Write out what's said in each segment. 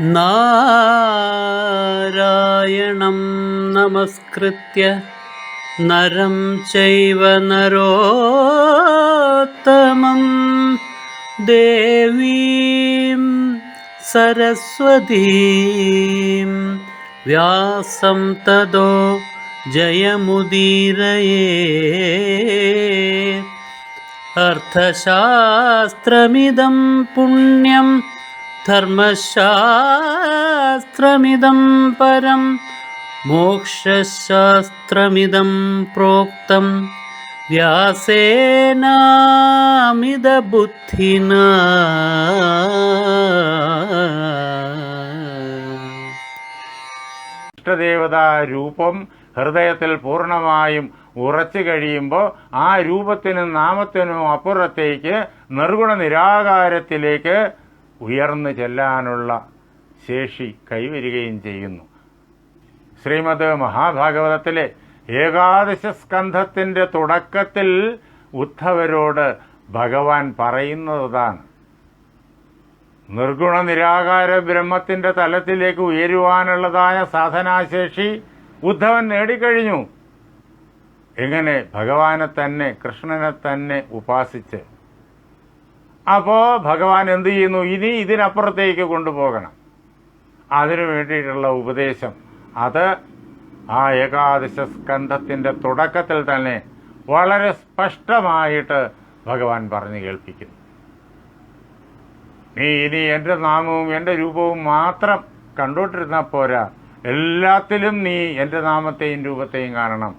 നാരായണം നമസ്കൃത്യ നരം ചൈവ നരോത്തമം ദേവീം സരസ്വതീം വ്യാസം തതോ ജയമുദീരയേ. അർത്ഥശാസ്ത്രമിദം പുണ്യം ധർമ്മശാസ്ത്രമിദം പരം മോക്ഷശാസ്ത്രമിദം പ്രോക്തം വ്യാസേനാമിതബുദ്ധിനാ. ഇഷ്ടദേവതാ രൂപം ഹൃദയത്തിൽ പൂർണ്ണമായും ഉറച്ചു കഴിയുമ്പോൾ ആ രൂപത്തിനും നാമത്തിനും അപ്പുറത്തേക്ക് നിർഗുണ നിരാകാരത്തിലേക്ക് ഉയർന്നു ചെല്ലാനുള്ള ശേഷി കൈവരികയും ചെയ്യുന്നു. ശ്രീമദ് മഹാഭാഗവതത്തിലെ ഏകാദശ സ്കന്ധത്തിൻ്റെ തുടക്കത്തിൽ ഉദ്ധവരോട് ഭഗവാൻ പറയുന്നതാണ്, നിർഗുണ നിരാകാര ബ്രഹ്മത്തിൻ്റെ തലത്തിലേക്ക് ഉയരുവാനുള്ളതായ സാധനാശേഷി ഉദ്ധവൻ നേടിക്കഴിഞ്ഞു. എങ്ങനെ? ഭഗവാനെ തന്നെ, കൃഷ്ണനെ തന്നെ ഉപാസിച്ച്. അപ്പോൾ ഭഗവാൻ എന്തു ചെയ്യുന്നു? ഇനി ഇതിനപ്പുറത്തേക്ക് കൊണ്ടുപോകണം. അതിനു വേണ്ടിയിട്ടുള്ള ഉപദേശം അത് ആ ഏകാദശ സ്കന്ധത്തിൻ്റെ തുടക്കത്തിൽ തന്നെ വളരെ സ്പഷ്ടമായിട്ട് ഭഗവാൻ പറഞ്ഞു കേൾപ്പിക്കുന്നു. നീ ഇനി എൻ്റെ നാമവും എൻ്റെ രൂപവും മാത്രം കണ്ടുകൊണ്ടിരുന്നാൽ പോരാ, എല്ലാത്തിലും നീ എൻ്റെ നാമത്തെയും രൂപത്തെയും കാണണം.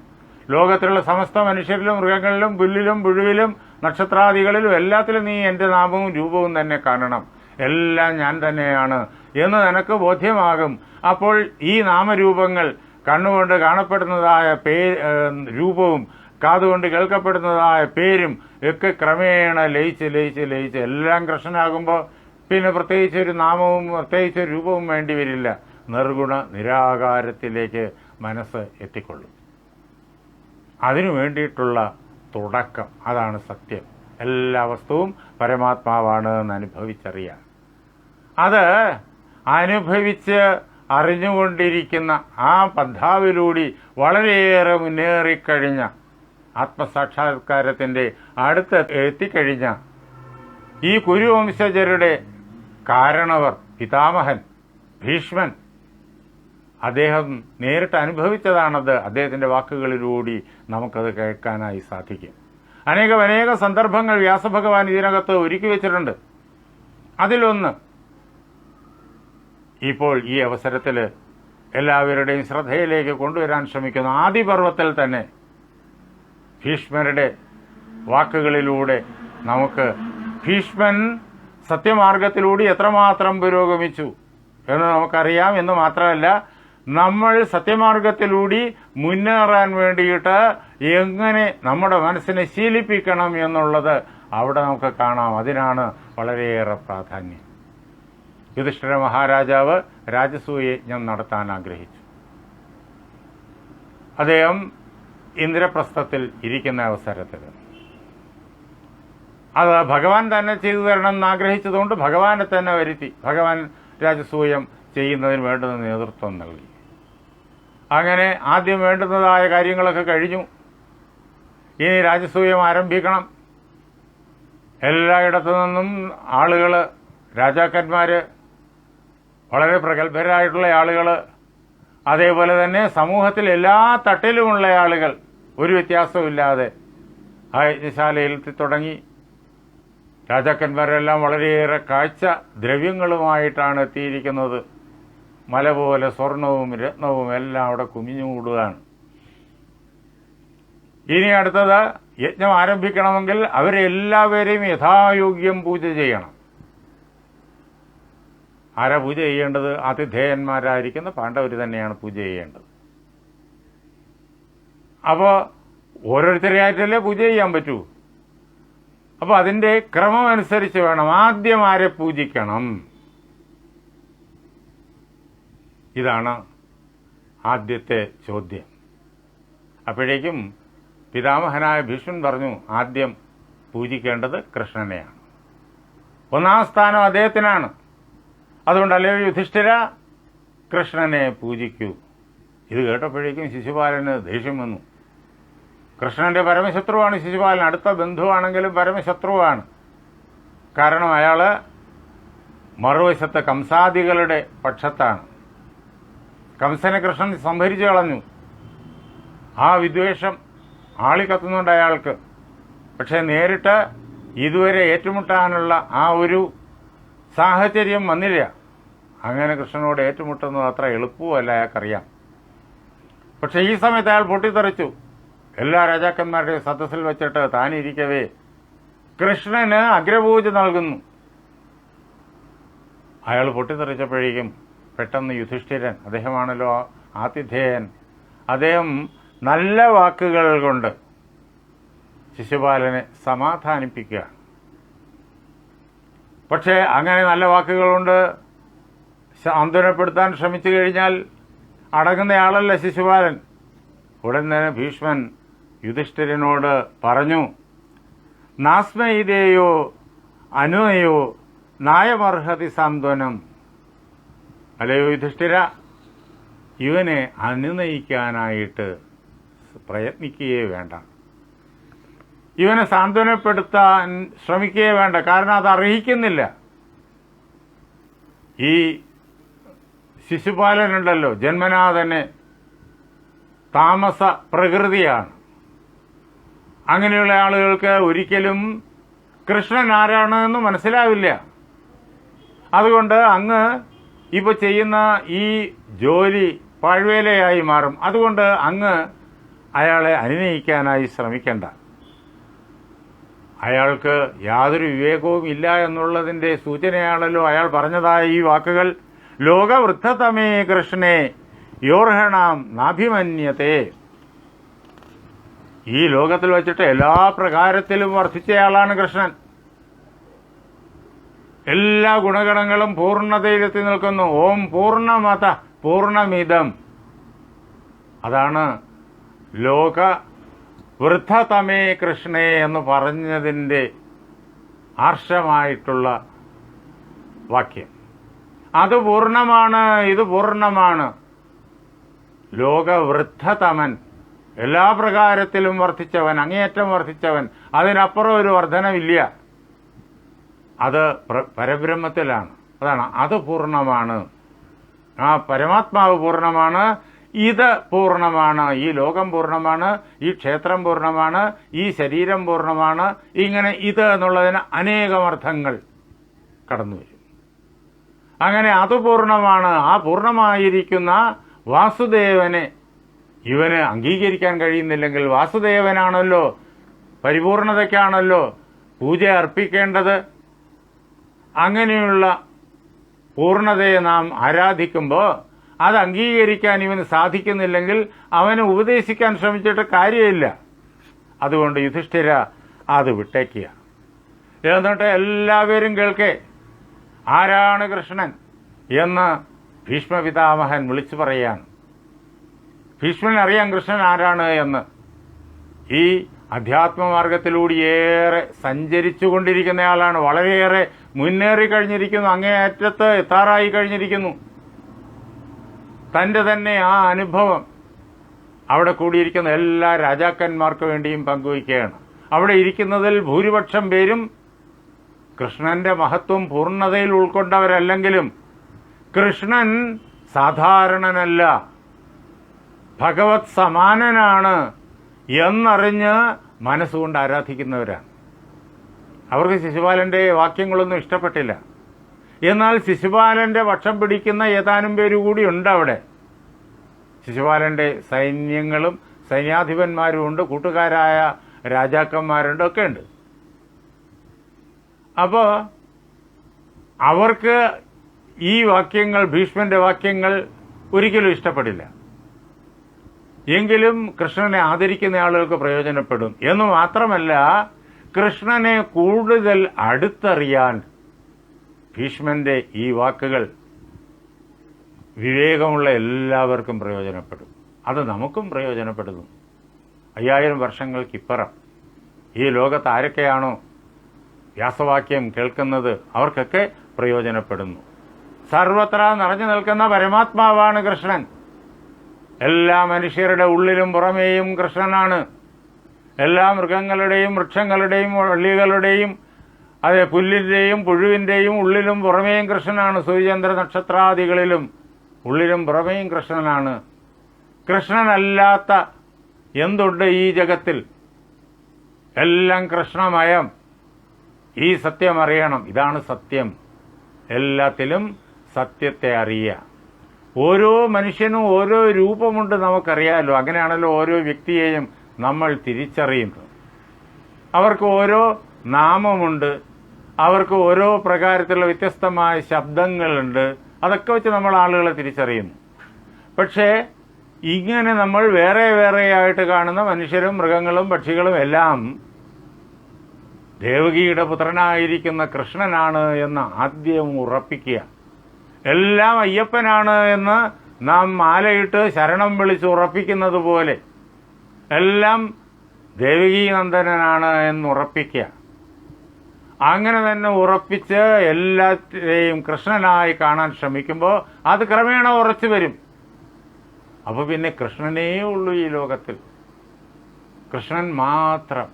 ലോകത്തിലുള്ള സമസ്ത മനുഷ്യരിലും മൃഗങ്ങളിലും പുല്ലിലും പുഴുവിലും നക്ഷത്രാദികളിലും എല്ലാത്തിലും നീ എൻ്റെ നാമവും രൂപവും തന്നെ കാണണം. എല്ലാം ഞാൻ തന്നെയാണ് എന്ന് നിനക്ക് ബോധ്യമാകും. അപ്പോൾ ഈ നാമരൂപങ്ങൾ, കണ്ണുകൊണ്ട് കാണപ്പെടുന്നതായ രൂപവും കാതുകൊണ്ട് കേൾക്കപ്പെടുന്നതായ പേരും ഒക്കെ ക്രമേണ ലയിച്ച് ലയിച്ച് ലയിച്ച് എല്ലാം കൃഷ്ണനാകുമ്പോൾ പിന്നെ പ്രത്യേകിച്ചൊരു നാമവും പ്രത്യേകിച്ചൊരു രൂപവും വേണ്ടി വരില്ല. നിർഗുണ നിരാകാരത്തിലേക്ക് മനസ്സ് എത്തിക്കൊള്ളും. അതിനു വേണ്ടിയിട്ടുള്ള തുടക്കം അതാണ് സത്യം. എല്ലാ വസ്തുവും പരമാത്മാവാണ് എന്ന് അനുഭവിച്ചറിയാം. അത് അനുഭവിച്ച് അറിഞ്ഞുകൊണ്ടിരിക്കുന്ന ആ പന്ഥാവിലൂടെ വളരെയേറെ മുന്നേറിക്കഴിഞ്ഞ ആത്മസാക്ഷാത്കാരത്തിൻ്റെ അടുത്ത് എത്തിക്കഴിഞ്ഞ ഈ കുരുവംശജരുടെ കാരണവർ പിതാമഹൻ ഭീഷ്മൻ, അദ്ദേഹം നേരിട്ട് അനുഭവിച്ചതാണത്. അദ്ദേഹത്തിൻ്റെ വാക്കുകളിലൂടെ നമുക്കത് കേൾക്കാനായി സാധിക്കും. അനേക സന്ദർഭങ്ങൾ വ്യാസഭഗവാൻ ഇതിനകത്ത് ഒരുക്കി വെച്ചിട്ടുണ്ട്. അതിലൊന്ന് ഇപ്പോൾ ഈ അവസരത്തിൽ എല്ലാവരുടെയും ശ്രദ്ധയിലേക്ക് കൊണ്ടുവരാൻ ശ്രമിക്കുന്നു. ആദിപർവത്തിൽ തന്നെ ഭീഷ്മരുടെ വാക്കുകളിലൂടെ നമുക്ക് ഭീഷ്മൻ സത്യമാർഗത്തിലൂടെ എത്രമാത്രം പുരോഗമിച്ചു എന്ന് നമുക്കറിയാം. എന്ന് മാത്രമല്ല, നമ്മൾ സത്യമാർഗത്തിലൂടെ മുന്നേറാൻ വേണ്ടിയിട്ട് എങ്ങനെ നമ്മുടെ മനസ്സിനെ ശീലിപ്പിക്കണം എന്നുള്ളത് അവിടെ നമുക്ക് കാണാം. അതിനാണ് വളരെയേറെ പ്രാധാന്യം. യുധിഷ്ഠിര മഹാരാജാവ് രാജസൂയ യജ്ഞം നടത്താൻ ആഗ്രഹിച്ചു. അദ്ദേഹം ഇന്ദ്രപ്രസ്ഥത്തിൽ ഇരിക്കുന്ന അവസരത്തിൽ അത് ഭഗവാൻ തന്നെ ചെയ്തു തരണം എന്ന് ആഗ്രഹിച്ചതുകൊണ്ട് ഭഗവാനെ തന്നെ വരുത്തി. ഭഗവാൻ രാജസൂയം ചെയ്യുന്നതിന് വേണ്ടുന്ന നേതൃത്വം നൽകി. അങ്ങനെ ആദ്യം വേണ്ടുന്നതായ കാര്യങ്ങളൊക്കെ കഴിഞ്ഞു. ഇനി രാജസൂയം ആരംഭിക്കണം. എല്ലായിടത്തു നിന്നും ആളുകൾ, രാജാക്കന്മാർ, വളരെ പ്രഗത്ഭരായിട്ടുള്ള ആളുകൾ, അതേപോലെ തന്നെ സമൂഹത്തിൽ എല്ലാ തട്ടിലുമുള്ള ആളുകൾ ഒരു വ്യത്യാസമില്ലാതെ ആ യജ്ഞശാലയിൽ തുടങ്ങി. രാജാക്കന്മാരെല്ലാം വളരെയേറെ കാഴ്ച ദ്രവ്യങ്ങളുമായിട്ടാണ് എത്തിയിരിക്കുന്നത്. മല പോലെ സ്വർണവും രത്നവും എല്ലാം അവിടെ കുമിഞ്ഞുകൂടുകയാണ്. ഇനി അടുത്തത് യജ്ഞം ആരംഭിക്കണമെങ്കിൽ അവരെല്ലാവരെയും യഥായോഗ്യം പൂജ ചെയ്യണം. ആരാ പൂജ ചെയ്യേണ്ടത്? ആതിഥേയന്മാരായിരിക്കുന്ന പാണ്ഡവർ തന്നെയാണ് പൂജ ചെയ്യേണ്ടത്. അപ്പോൾ ഓരോരുത്തരെയായിട്ടല്ലേ പൂജ ചെയ്യാൻ പറ്റൂ. അപ്പോൾ അതിൻ്റെ ക്രമം അനുസരിച്ച് വേണം. ആദ്യം ആരെ പൂജിക്കണം? ഇതാണ് ആദ്യത്തെ ചോദ്യം. അപ്പോഴേക്കും പിതാമഹനായ ഭീഷ്മൻ പറഞ്ഞു, ആദ്യം പൂജിക്കേണ്ടത് കൃഷ്ണനെയാണ്. ഒന്നാം സ്ഥാനം അദ്ദേഹത്തിനാണ്. അതുകൊണ്ടല്ലേ യുധിഷ്ഠിര കൃഷ്ണനെ പൂജിക്കൂ. ഇത് കേട്ടപ്പോഴേക്കും ശിശുപാലന് ദേഷ്യം വന്നു. കൃഷ്ണന്റെ പരമശത്രുവാണ് ശിശുപാലൻ. അടുത്ത ബന്ധുവാണെങ്കിലും പരമശത്രുവാണ്. കാരണം അയാൾ മറുവശത്ത് കംസാദികളുടെ പക്ഷത്താണ്. കംസനെ കൃഷ്ണൻ സംഹരിച്ചു കളഞ്ഞു. ആ വിദ്വേഷം ആളിക്കത്തുന്നുണ്ട് അയാൾക്ക്. പക്ഷേ നേരിട്ട് ഇതുവരെ ഏറ്റുമുട്ടാനുള്ള ആ ഒരു സാഹചര്യം വന്നില്ല. അങ്ങനെ കൃഷ്ണനോട് ഏറ്റുമുട്ടുന്നത് അത്ര എളുപ്പവുമല്ല അയാൾക്കറിയാം. പക്ഷെ ഈ സമയത്ത് അയാൾ പൊട്ടിത്തെറിച്ചു. എല്ലാ രാജാക്കന്മാരുടെയും സദസ്സിൽ വെച്ചിട്ട് താനിരിക്കവേ കൃഷ്ണന് അഗ്രപൂജ നൽകുന്നു. അയാൾ പൊട്ടിത്തെറിച്ചപ്പോഴേക്കും പെട്ടെന്ന് യുധിഷ്ഠിരൻ, അദ്ദേഹമാണല്ലോ ആതിഥേയൻ, അദ്ദേഹം നല്ല വാക്കുകൾ കൊണ്ട് ശിശുപാലനെ സമാധാനിപ്പിക്കുക. പക്ഷേ അങ്ങനെ നല്ല വാക്കുകൾ കൊണ്ട് സാന്ത്വനപ്പെടുത്താൻ ശ്രമിച്ചു കഴിഞ്ഞാൽ അടങ്ങുന്നയാളല്ല ശിശുപാലൻ. ഉടൻ തന്നെ ഭീഷ്മൻ യുധിഷ്ഠിരനോട് പറഞ്ഞു, നാസ്മയിദേയോ അനുനയോ നായമർഹതി സാന്ത്വനം. അല്ലയോ യുധിഷ്ഠിര, ഇവനെ അനുനയിക്കാനായിട്ട് പ്രയത്നിക്കുകയേ വേണ്ട, ഇവനെ സാന്ത്വനപ്പെടുത്താൻ ശ്രമിക്കുകയേ വേണ്ട. കാരണം അത് അർഹിക്കുന്നില്ല. ഈ ശിശുപാലനുണ്ടല്ലോ ജന്മനാ തന്നെ താമസ പ്രകൃതിയാണ്. അങ്ങനെയുള്ള ആളുകൾക്ക് ഒരിക്കലും കൃഷ്ണൻ ആരാണെന്ന് മനസ്സിലാവില്ല. അതുകൊണ്ട് അങ്ങ് ഇപ്പോൾ ചെയ്യുന്ന ഈ ജോലി പാഴ്വേലയായി മാറും. അതുകൊണ്ട് അങ്ങ് അയാളെ അനുനയിക്കാനായി ശ്രമിക്കേണ്ട. അയാൾക്ക് യാതൊരു വിവേകവും ഇല്ല എന്നുള്ളതിൻ്റെ സൂചനയാണല്ലോ അയാൾ പറഞ്ഞതായ ഈ വാക്കുകൾ. ലോകവൃദ്ധതമേ കൃഷ്ണേ യോർഹണാം നാഭിമന്യത്തെ. ഈ ലോകത്തിൽ വച്ചിട്ട് എല്ലാ പ്രകാരത്തിലും വർദ്ധിച്ചയാളാണ് കൃഷ്ണൻ. എല്ലാ ഗുണഗണങ്ങളും പൂർണ്ണതയിലെത്തി നിൽക്കുന്നു. ഓം പൂർണ്ണമത പൂർണ്ണമിതം. അതാണ് ലോക വൃദ്ധതമേ കൃഷ്ണേ എന്ന് പറഞ്ഞതിൻ്റെ ആർഷമായിട്ടുള്ള വാക്യം. അത് പൂർണ്ണമാണ്, ഇത് പൂർണ്ണമാണ്. ലോകവൃദ്ധതമൻ, എല്ലാ പ്രകാരത്തിലും വർദ്ധിച്ചവൻ, അങ്ങേയറ്റം വർദ്ധിച്ചവൻ, അതിനപ്പുറം ഒരു വർധനമില്ല. അത് പരബ്രഹ്മത്തിലാണ്. അതാണ് അത് പൂർണ്ണമാണ്. ആ പരമാത്മാവ് പൂർണ്ണമാണ്, ഇത് പൂർണ്ണമാണ്, ഈ ലോകം പൂർണ്ണമാണ്, ഈ ക്ഷേത്രം പൂർണ്ണമാണ്, ഈ ശരീരം പൂർണ്ണമാണ്. ഇങ്ങനെ ഇത് എന്നുള്ളതിന് അനേകം അർത്ഥങ്ങൾ കടന്നു വരും. അങ്ങനെ അത് പൂർണ്ണമാണ്. ആ പൂർണ്ണമായിരിക്കുന്ന വാസുദേവനെ ഇവന് അംഗീകരിക്കാൻ കഴിയുന്നില്ലെങ്കിൽ, വാസുദേവനാണല്ലോ പരിപൂർണതയ്ക്കാണല്ലോ പൂജ അർപ്പിക്കേണ്ടത്. അങ്ങനെയുള്ള പൂർണ്ണതയെ നാം ആരാധിക്കുമ്പോൾ അത് അംഗീകരിക്കാൻ ഇവന് സാധിക്കുന്നില്ലെങ്കിൽ അവന് ഉപദേശിക്കാൻ ശ്രമിച്ചിട്ട് കാര്യമില്ല. അതുകൊണ്ട് യുധിഷ്ഠിര അത് വിട്ടേക്കുക. എന്നിട്ട് എല്ലാവരും കേൾക്കെ ആരാണ് കൃഷ്ണൻ എന്ന് ഭീഷ്മപിതാമഹൻ വിളിച്ചു പറയുകയാണ്. ഭീഷ്മൻ അറിയാം കൃഷ്ണൻ ആരാണ് എന്ന്. ഈ അധ്യാത്മമാർഗത്തിലൂടെ ഏറെ സഞ്ചരിച്ചു കൊണ്ടിരിക്കുന്നയാളാണ്. വളരെയേറെ മുന്നേറി കഴിഞ്ഞിരിക്കുന്നു, അങ്ങേയറ്റത്ത് എത്താറായി കഴിഞ്ഞിരിക്കുന്നു. തൻ്റെ തന്നെ ആ അനുഭവം അവിടെ കൂടിയിരിക്കുന്ന എല്ലാ രാജാക്കന്മാർക്ക് വേണ്ടിയും പങ്കുവയ്ക്കുകയാണ്. അവിടെ ഇരിക്കുന്നതിൽ ഭൂരിപക്ഷം പേരും കൃഷ്ണന്റെ മഹത്വം പൂർണ്ണതയിൽ ഉൾക്കൊണ്ടവരല്ലെങ്കിലും കൃഷ്ണൻ സാധാരണനല്ല, ഭഗവത് സമാനനാണ് എന്നറിഞ്ഞ് മനസ്സുകൊണ്ട് ആരാധിക്കുന്നവരാണ്. അവർക്ക് ശിശുപാലന്റെ വാക്യങ്ങളൊന്നും ഇഷ്ടപ്പെട്ടില്ല. എന്നാൽ ശിശുപാലന്റെ പക്ഷം പിടിക്കുന്ന ഏതാനും പേര് കൂടി ഉണ്ട് അവിടെ. ശിശുപാലന്റെ സൈന്യങ്ങളും സൈന്യാധിപന്മാരും ഉണ്ട്, കൂട്ടുകാരായ രാജാക്കന്മാരുണ്ട്, ഒക്കെ ഉണ്ട്. അപ്പോൾ അവർക്ക് ഈ വാക്യങ്ങൾ, ഭീഷ്മന്റെ വാക്യങ്ങൾ ഒരിക്കലും ഇഷ്ടപ്പെടില്ല. എങ്കിലും കൃഷ്ണനെ ആദരിക്കുന്ന ആളുകൾക്ക് പ്രയോജനപ്പെടും. എന്ന് മാത്രമല്ല, കൃഷ്ണനെ കൂടുതൽ അടുത്തറിയാൻ ഭീഷ്മന്റെ ഈ വാക്കുകൾ വിവേകമുള്ള എല്ലാവർക്കും പ്രയോജനപ്പെടും. അത് നമുക്കും പ്രയോജനപ്പെടുന്നു. 5000 വർഷങ്ങൾക്കിപ്പുറം ഈ ലോകത്ത് ആരൊക്കെയാണോ വ്യാസവാക്യം കേൾക്കുന്നത് അവർക്കൊക്കെ പ്രയോജനപ്പെടുന്നു. സർവത്ര നിറഞ്ഞു നിൽക്കുന്ന പരമാത്മാവാണ് കൃഷ്ണൻ. എല്ലാ മനുഷ്യരുടെ ഉള്ളിലും പുറമേയും കൃഷ്ണനാണ്. എല്ലാ മൃഗങ്ങളുടെയും വൃക്ഷങ്ങളുടെയും വള്ളികളുടെയും അതെ പുല്ലിൻ്റെയും പുഴുവിൻ്റെയും ഉള്ളിലും പുറമേയും കൃഷ്ണനാണ്. സൂര്യചന്ദ്ര നക്ഷത്രാദികളിലും ഉള്ളിലും പുറമേയും കൃഷ്ണനാണ്. കൃഷ്ണനല്ലാത്ത എന്തുണ്ട് ഈ ജഗത്തിൽ? എല്ലാം കൃഷ്ണമയം. ഈ സത്യം അറിയണം. ഇതാണ് സത്യം. എല്ലാത്തിലും സത്യത്തെ അറിയുക. ഓരോ മനുഷ്യനും ഓരോ രൂപമുണ്ട്, നമുക്കറിയാമല്ലോ. അങ്ങനെയാണല്ലോ ഓരോ വ്യക്തിയെയും നമ്മൾ തിരിച്ചറിയുന്നത്. അവർക്ക് ഓരോ നാമമുണ്ട്, അവർക്ക് ഓരോ പ്രകാരത്തിലുള്ള വ്യത്യസ്തമായ ശബ്ദങ്ങളുണ്ട്. അതൊക്കെ വെച്ച് നമ്മൾ ആളുകളെ തിരിച്ചറിയുന്നു. പക്ഷേ ഇങ്ങനെ നമ്മൾ വേറെ വേറെയായിട്ട് കാണുന്ന മനുഷ്യരും മൃഗങ്ങളും പക്ഷികളും എല്ലാം ദേവകിയുടെ പുത്രനായിരിക്കുന്ന കൃഷ്ണനാണ് എന്ന് ആദ്യം ഉറപ്പിക്കുക. എല്ലാം അയ്യപ്പനാണ് എന്ന് നാം മാലയിട്ട് ശരണം വിളിച്ച് ഉറപ്പിക്കുന്നത് പോലെ എല്ലാം ദേവകീനന്ദനാണ് എന്ന് ഉറപ്പിക്കുക. അങ്ങനെ തന്നെ ഉറപ്പിച്ച് എല്ലാത്തിനെയും കൃഷ്ണനായി കാണാൻ ശ്രമിക്കുമ്പോൾ അത് ക്രമേണ ഉറച്ചു വരും. അപ്പോൾ പിന്നെ കൃഷ്ണനേ ഉള്ളൂ ഈ ലോകത്തിൽ, കൃഷ്ണൻ മാത്രം.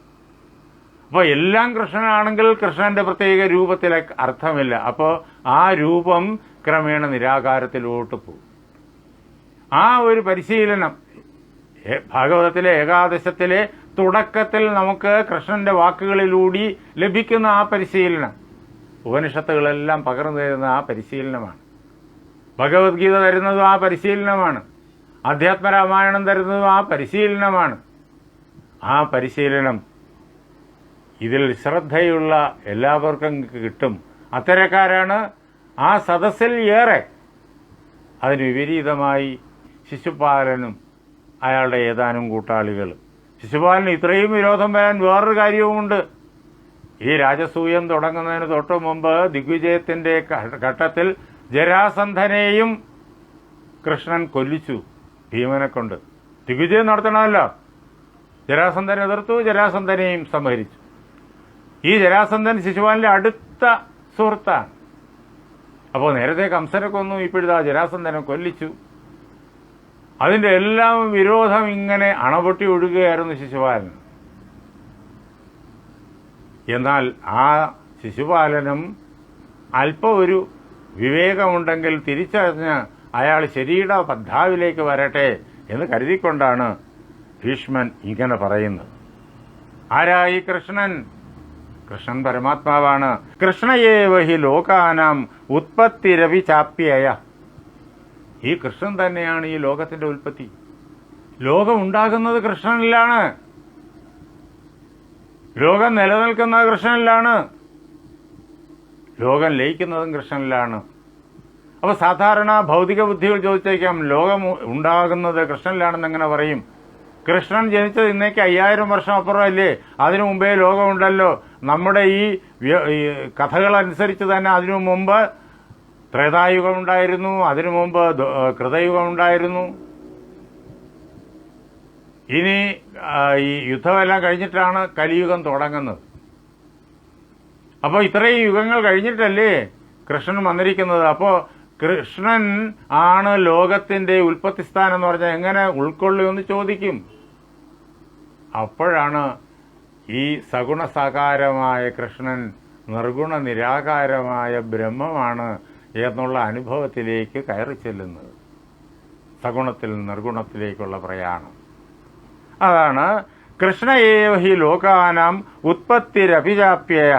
അപ്പോൾ എല്ലാം കൃഷ്ണനാണെങ്കിൽ കൃഷ്ണന്റെ പ്രത്യേക രൂപത്തിലെ അർത്ഥമില്ല. അപ്പോൾ ആ രൂപം ക്രമേണ നിരാകാരത്തിലോട്ട് പോകും. ആ ഒരു പരിശീലനം ഭാഗവതത്തിലെ ഏകാദശത്തിലെ തുടക്കത്തിൽ നമുക്ക് കൃഷ്ണന്റെ വാക്കുകളിലൂടെ ലഭിക്കുന്ന ആ പരിശീലനം ഉപനിഷത്തുകളെല്ലാം പകർന്നു തരുന്ന ആ പരിശീലനമാണ്. ഭഗവത്ഗീത തരുന്നതും ആ പരിശീലനമാണ്. അധ്യാത്മരാമായണം തരുന്നതും ആ പരിശീലനമാണ്. ആ പരിശീലനം ഇതിൽ ശ്രദ്ധയുള്ള എല്ലാവർക്കും കിട്ടും. അത്തരക്കാരാണ് ആ സദസ്സിൽ ഏറെ. അതിന് വിപരീതമായി ശിശുപാലനും അയാളുടെ ഏതാനും കൂട്ടാളികളും. ശിശുപാലന് ഇത്രയും വിരോധം വരാൻ വേറൊരു കാര്യവുമുണ്ട്. ഈ രാജസൂയം തുടങ്ങുന്നതിന് തൊട്ട് മുമ്പ് ദിഗ്വിജയത്തിന്റെ ഘട്ടത്തിൽ ജരാസന്ധനെയും കൃഷ്ണൻ കൊല്ലിച്ചു ഭീമനെ കൊണ്ട്. ദിഗ്വിജയം നടത്തണമല്ലോ. ജരാസന്ധനെ എതിർത്തു, ജരാസന്ധനെയും സംഹരിച്ചു. ഈ ജരാസന്ധൻ ശിശുപാലന്റെ അടുത്ത സുഹൃത്താണ്. അപ്പോൾ നേരത്തെ കംസനെ കൊന്നു, ഇപ്പോഴത്തെ ജരാസന്ധനെ കൊല്ലിച്ചു. അതിൻ്റെ എല്ലാം വിരോധം ഇങ്ങനെ അണപൊട്ടി ഒഴുകുകയായിരുന്നു ശിശുപാലൻ. എന്നാൽ ആ ശിശുപാലനും അല്പം ഒരു വിവേകമുണ്ടെങ്കിൽ തിരിച്ചറിഞ്ഞ് അയാൾ ശരീര പദ്ധാവിലേക്ക് വരട്ടെ എന്ന് കരുതിക്കൊണ്ടാണ് ഭീഷ്മൻ ഇങ്ങനെ പറയുന്നത്. ആരായി കൃഷ്ണൻ? കൃഷ്ണൻ പരമാത്മാവാണ്. കൃഷ്ണയേവ ഹി ലോകാനാം ഉത്പത്തിരവി ചാപ്യയ. ഈ കൃഷ്ണൻ തന്നെയാണ് ഈ ലോകത്തിന്റെ ഉൽപ്പത്തി. ലോകം ഉണ്ടാകുന്നത് കൃഷ്ണനിലാണ്. ലോകം നിലനിൽക്കുന്നത് കൃഷ്ണനിലാണ്. ലോകം ലയിക്കുന്നതും കൃഷ്ണനിലാണ്. അപ്പോൾ സാധാരണ ഭൗതിക ബുദ്ധികൾ ചോദിച്ചേക്കാം, ലോകം ഉണ്ടാകുന്നത് കൃഷ്ണനിലാണെന്ന് എങ്ങനെ പറയും? കൃഷ്ണൻ ജനിച്ചത് ഇന്നേക്ക് 5000 വർഷം അപ്പുറമല്ലേ? അതിനു മുമ്പേ ലോകമുണ്ടല്ലോ. നമ്മുടെ ഈ കഥകളനുസരിച്ച് തന്നെ അതിനു മുമ്പ് ത്രേതായുഗം ഉണ്ടായിരുന്നു, അതിനു മുമ്പ് കൃതയുഗം ഉണ്ടായിരുന്നു. ഇനി ഈ യുദ്ധമെല്ലാം കഴിഞ്ഞിട്ടാണ് കലിയുഗം തുടങ്ങുന്നത്. അപ്പോൾ ഇത്രയും യുഗങ്ങൾ കഴിഞ്ഞിട്ടല്ലേ കൃഷ്ണൻ വന്നിരിക്കുന്നത്. അപ്പോൾ കൃഷ്ണൻ ആണ് ലോകത്തിന്റെ ഉൽപ്പത്തിസ്ഥാനം എന്ന് പറഞ്ഞാൽ എങ്ങനെ ഉൾക്കൊള്ളുമെന്ന് ചോദിക്കും. അപ്പോഴാണ് ഈ സഗുണസാകാരമായ കൃഷ്ണൻ നിർഗുണ നിരാകാരമായ ബ്രഹ്മമാണ് എന്നുള്ള അനുഭവത്തിലേക്ക് കയറി ചെല്ലുന്നത്. സഗുണത്തിൽ നിർഗുണത്തിലേക്കുള്ള പ്രയാണം. അതാണ് കൃഷ്ണയേവ ഹി ലോകാനാം ഉത്പത്തിരഭിചാപ്യയ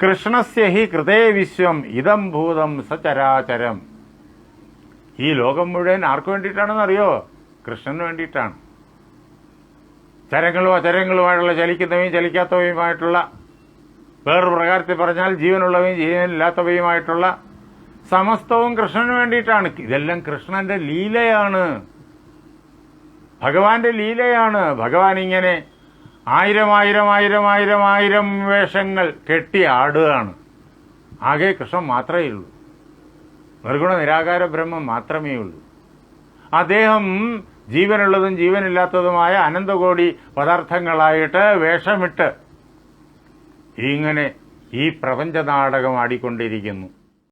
കൃഷ്ണസ്യ ഹി കൃതേ വിശ്വം ഇദം ഭൂതം സചരാചരം. ഈ ലോകം മുഴുവൻ ആർക്ക് വേണ്ടിയിട്ടാണെന്ന് അറിയോ? കൃഷ്ണന് വേണ്ടിയിട്ടാണ്. ചരങ്ങളും അചരങ്ങളുമായിട്ടുള്ള ചലിക്കുന്നവയും ചലിക്കാത്തവയുമായിട്ടുള്ള, വേറൊരു പ്രകാരത്തിൽ പറഞ്ഞാൽ ജീവനുള്ളവയും ജീവനില്ലാത്തവയുമായിട്ടുള്ള സമസ്തവും കൃഷ്ണന് വേണ്ടിയിട്ടാണ്. ഇതെല്ലാം കൃഷ്ണന്റെ ലീലയാണ്, ഭഗവാന്റെ ലീലയാണ്. ഭഗവാൻ ഇങ്ങനെ 1000 വേഷങ്ങൾ കെട്ടി ആടുകയാണ്. ആകെ കൃഷ്ണൻ മാത്രമേ ഉള്ളൂ. നിർഗുണ നിരാകാര ബ്രഹ്മം മാത്രമേ ഉള്ളൂ. അദ്ദേഹം ജീവനുള്ളതും ജീവനില്ലാത്തതുമായ അനന്തകോടി പദാർത്ഥങ്ങളായിട്ട് വേഷമിട്ട് ഇങ്ങനെ ഈ പ്രപഞ്ച നാടകം ആടിക്കൊണ്ടിരിക്കുന്നു.